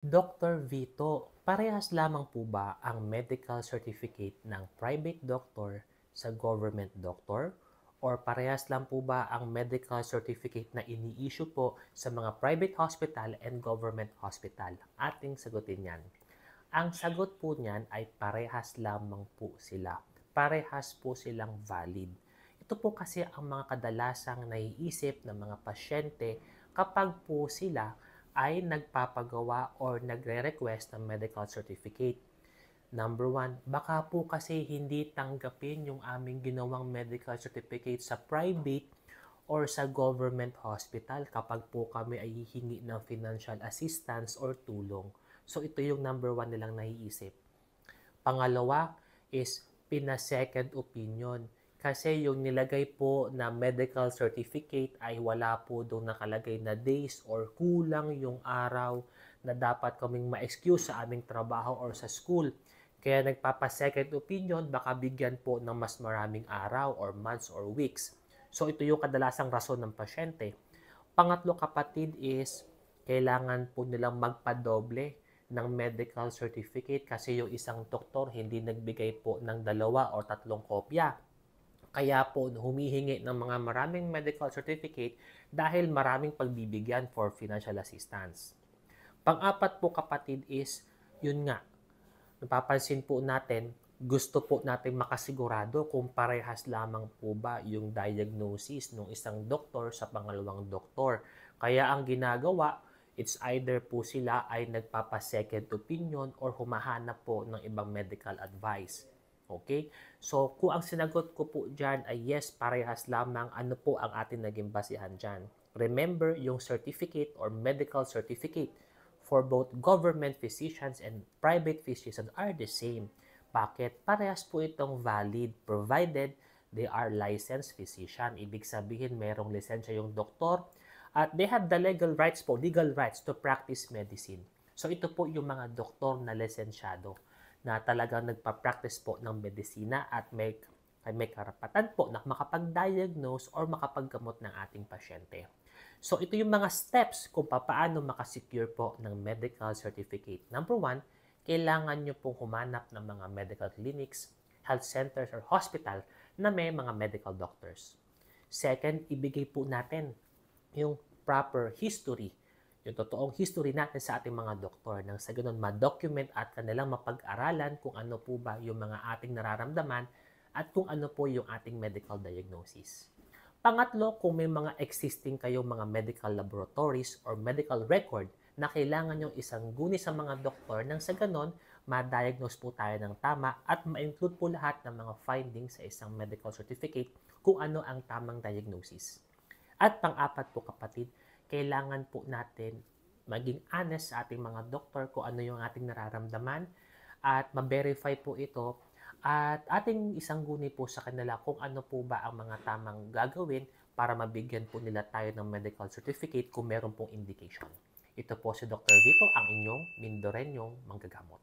Dr. Vito, parehas lamang po ba ang medical certificate ng private doctor sa government doctor? Or parehas lang po ba ang medical certificate na ini-issue po sa mga private hospital and government hospital? Ating sagutin yan. Ang sagot po niyan ay parehas lamang po sila. Parehas po silang valid. Ito po kasi ang mga kadalasang naiisip ng mga pasyente kapag po sila ay nagpapagawa or nagre-request ng medical certificate. Number one, baka po kasi hindi tanggapin yung aming ginawang medical certificate sa private or sa government hospital kapag po kami ay hihingi ng financial assistance or tulong. So ito yung number one nilang naiisip. Pangalawa is pina-second opinion. Kasi yung nilagay po na medical certificate ay wala po doon nakalagay na days or kulang yung araw na dapat kaming ma-excuse sa aming trabaho or sa school. Kaya nagpapa-second opinion, baka bigyan po ng mas maraming araw or months or weeks. So ito yung kadalasang rason ng pasyente. Pangatlo kapatid is kailangan po nilang magpadoble ng medical certificate kasi yung isang doktor hindi nagbigay po ng 2 o 3 kopya. Kaya po humihingi ng mga maraming medical certificate dahil maraming pagbibigyan for financial assistance. Pang-apat po kapatid is, yun nga, napapansin po natin, gusto po natin makasigurado kung parehas lamang po ba yung diagnosis ng isang doktor sa pangalawang doktor. Kaya ang ginagawa, it's either po sila ay nagpapa-second opinion or humahanap po ng ibang medical advice. Okay? So, kung ang sinagot ko po dyan ay yes, parehas lamang, ano po ang ating naging basihan dyan? Remember, yung certificate or medical certificate for both government physicians and private physicians are the same. Bakit? Parehas po itong valid provided they are licensed physician. Ibig sabihin, merong lisensya yung doktor at they have the legal rights to practice medicine. So ito po yung mga doktor na lisensyado na talagang nagpa-practice po ng medisina at may karapatan po na makapag-diagnose or makapaggamot ng ating pasyente. So ito yung mga steps kung paano makasecure po ng medical certificate. Number one, kailangan nyo pong humanap ng mga medical clinics, health centers, or hospital na may mga medical doctors. Second, ibigay po natin yung proper history, yung totoong history natin sa ating mga doktor nang sa ganun ma-document at kanilang mapag-aralan kung ano po ba yung mga ating nararamdaman at kung ano po yung ating medical diagnosis. Pangatlo, kung may mga existing kayong mga medical laboratories or medical record na kailangan yung isang guni sa mga doktor nang sa ganon, ma-diagnose po tayo ng tama at ma-include po lahat ng mga findings sa isang medical certificate kung ano ang tamang diagnosis. At pang-apat po kapatid, kailangan po natin maging honest sa ating mga doktor kung ano yung ating nararamdaman at ma-verify po ito at ating isang guni po sa kanila kung ano po ba ang mga tamang gagawin para mabigyan po nila tayo ng medical certificate kung meron pong indication. Ito po si Dr. Vito, ang inyong Mindorenyong manggagamot.